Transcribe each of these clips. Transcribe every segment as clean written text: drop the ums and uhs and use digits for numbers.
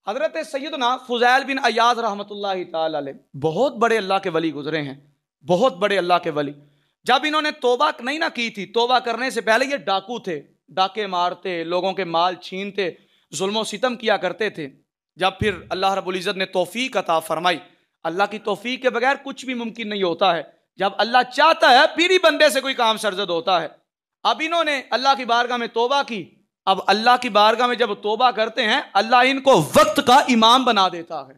حضرت سیدنا فضیل بن عیاض رحمۃ اللہ تعالی علیہ بہت بڑے اللہ کے ولی گزرے ہیں، بہت بڑے اللہ کے ولی. جب انہوں نے توبہ نہیں نہ کی تھی، توبہ کرنے سے پہلے یہ ڈاکو تھے، ڈاکے مارتے، لوگوں کے مال چھینتے، ظلم و ستم کیا کرتے تھے. جب پھر اللہ رب العزت نے توفیق عطا فرمائی، اللہ کی توفیق کے بغیر کچھ بھی ممکن نہیں ہوتا ہے، جب اللہ چاہتا ہے پھر ہی بندے سے کوئی کام سرزد ہوتا ہے. اب انہوں نے اللہ کی بارگاہ میں توبہ کی. اب اللہ کی بارگاہ میں جب توبہ کرتے ہیں، اللہ ان کو وقت کا امام بنا دیتا ہے.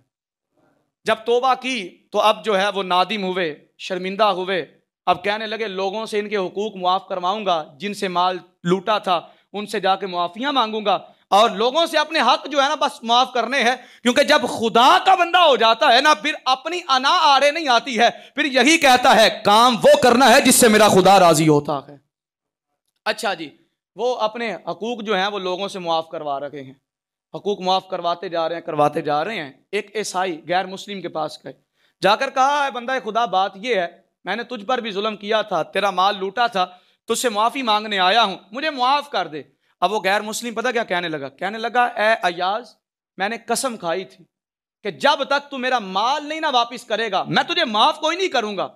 جب توبہ کی تو اب جو ہے وہ نادم ہوئے، شرمندہ ہوئے. اب کہنے لگے لوگوں سے ان کے حقوق معاف کرواؤں گا، جن سے مال لوٹا تھا ان سے جا کے معافیاں مانگوں گا، اور لوگوں سے اپنے حق جو ہے نا بس معاف کرنے ہیں. کیونکہ جب خدا کا بندہ ہو جاتا ہے نا، پھر اپنی انا آڑے نہیں آتی ہے، پھر یہی کہتا ہے کام وہ کرنا ہے جس سے میرا خدا راضی ہوتا ہے. اچھا جی، وہ اپنے حقوق جو ہیں وہ لوگوں سے معاف کروا رکھے ہیں، حقوق معاف کرواتے جا رہے ہیں. ایک عیسائی غیر مسلم کے پاس گئے، جا کر کہا ہے بندہ خدا بات یہ ہے، میں نے تجھ پر بھی ظلم کیا تھا، تیرا مال لوٹا تھا، تجھ سے معافی مانگنے آیا ہوں، مجھے معاف کر دے. اب وہ غیر مسلم پتہ کیا کہنے لگا اے عیاض، میں نے قسم کھائی تھی کہ جب تک تو میرا مال نہیں نہ واپس کرے گا میں تجھے معاف کوئی نہیں کروں گا.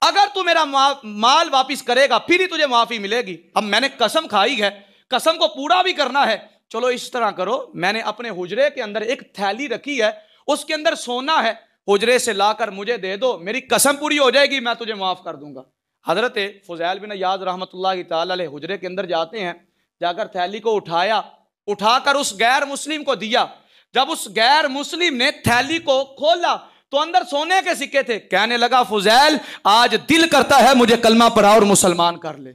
اگر تو میرا مال واپس کرے گا پھر ہی تجھے معافی ملے گی. اب میں نے قسم کھائی ہے، قسم کو پورا بھی کرنا ہے. چلو اس طرح کرو، میں نے اپنے حجرے کے اندر ایک تھیلی رکھی ہے، اس کے اندر سونا ہے، حجرے سے لا کر مجھے دے دو، میری قسم پوری ہو جائے گی، میں تجھے معاف کر دوں گا. حضرت فضیل بن عیاض رحمۃ اللہ تعالی علیہ حجرے کے اندر جاتے ہیں، جا کر تھیلی کو اٹھا کر اس غیر مسلم کو دیا. جب اس غیر مسلم نے تھیلی کو کھولا تو اندر سونے کے سکے تھے. کہنے لگا فضیل آج دل کرتا ہے مجھے کلمہ پڑھا اور مسلمان کر لے.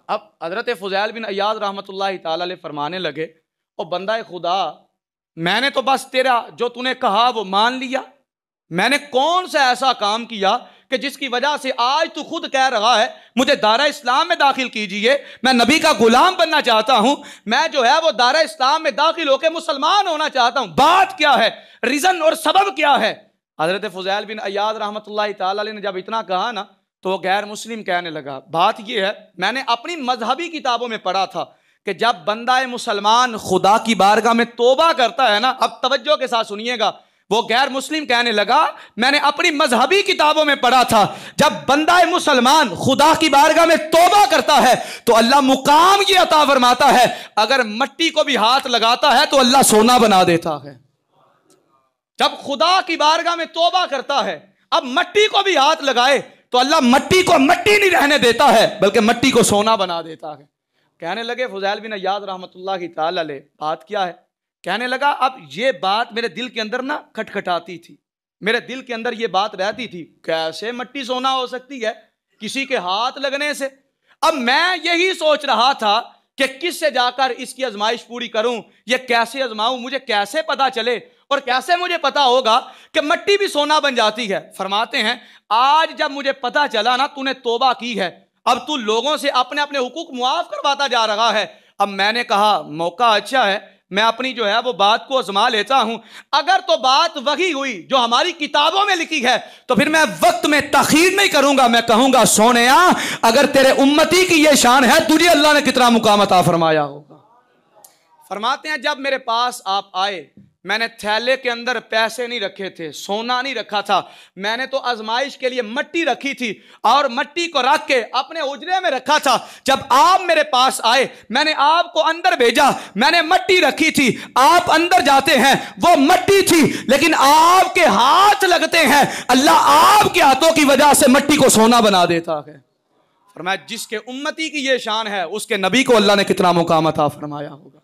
اب حضرت فضیل بن عیاض رحمۃ اللہ تعالی علیہ فرمانے لگے او بندہ خدا، میں نے تو بس تیرا جو تو نے کہا وہ مان لیا، میں نے کون سا ایسا کام کیا کہ جس کی وجہ سے آج تو خود کہہ رہا ہے مجھے دارہ اسلام میں داخل کیجئے، میں نبی کا غلام بننا چاہتا ہوں، میں جو ہے وہ دارہ اسلام میں داخل ہو کے مسلمان ہونا چاہتا ہوں، بات کیا ہے، ریزن اور سبب کیا ہے؟ حضرت فضیل بن عیاض رحمۃ اللہ تعالی علیہ نے جب اتنا کہا نا تو وہ غیر مسلم کہنے لگا بات یہ ہے، میں نے اپنی مذہبی کتابوں میں پڑھا تھا کہ جب بندہ مسلمان خدا کی بارگاہ میں توبہ کرتا ہے نا، اب توجہ کے ساتھ سنیے گا، وہ غیر مسلم کہنے لگا میں نے اپنی مذہبی کتابوں میں پڑھا تھا جب بندہ مسلمان خدا کی بارگاہ میں توبہ کرتا ہے تو اللہ مقام یہ عطا فرماتا ہے، اگر مٹی کو بھی ہاتھ لگاتا ہے تو اللہ سونا بنا دیتا ہے. جب خدا کی بارگاہ میں توبہ کرتا ہے، اب مٹی کو بھی ہاتھ لگائے تو اللہ مٹی کو مٹی نہیں رہنے دیتا ہے بلکہ مٹی کو سونا بنا دیتا ہے. کہنے لگے فضیل بن عیاض رحمۃ اللہ تعالی علیہ بات کیا ہے؟ کہنے لگا اب یہ بات میرے دل کے اندر نا کھٹکھٹاتی تھی، میرے دل کے اندر یہ بات رہتی تھی کیسے مٹی سونا ہو سکتی ہے کسی کے ہاتھ لگنے سے. اب میں یہی سوچ رہا تھا کہ کس سے جا کر اس کی آزمائش پوری کروں، یہ کیسے آزماؤں، مجھے کیسے پتا چلے اور کیسے مجھے پتا ہوگا کہ مٹی بھی سونا بن جاتی ہے. فرماتے ہیں آج جب مجھے پتا چلا نا تو نے توبہ کی ہے، اب تو لوگوں سے اپنے اپنے حقوق معاف کرواتا جا رہا ہے. اب میں نے کہا موقع اچھا ہے، میں اپنی جو ہے وہ بات کو آزما لیتا ہوں. اگر تو بات وہی ہوئی جو ہماری کتابوں میں لکھی ہے تو پھر میں وقت میں تاخیر نہیں کروں گا، میں کہوں گا سونیا اگر تیرے امتی کی یہ شان ہے تجھے اللہ نے کتنا مقام عطا فرمایا ہوگا. فرماتے ہیں جب میرے پاس آپ آئے، میں نے تھیلے کے اندر پیسے نہیں رکھے تھے، سونا نہیں رکھا تھا، میں نے تو آزمائش کے لیے مٹی رکھی تھی اور مٹی کو رکھ کے اپنے حجرے میں رکھا تھا. جب آپ میرے پاس آئے میں نے آپ کو اندر بھیجا، میں نے مٹی رکھی تھی، آپ اندر جاتے ہیں وہ مٹی تھی لیکن آپ کے ہاتھ لگتے ہیں، اللہ آپ کے ہاتھوں کی وجہ سے مٹی کو سونا بنا دیتا ہے. فرمایا جس کے امتی کی یہ شان ہے اس کے نبی کو اللہ نے کتنا مقام عطا فرمایا ہوگا.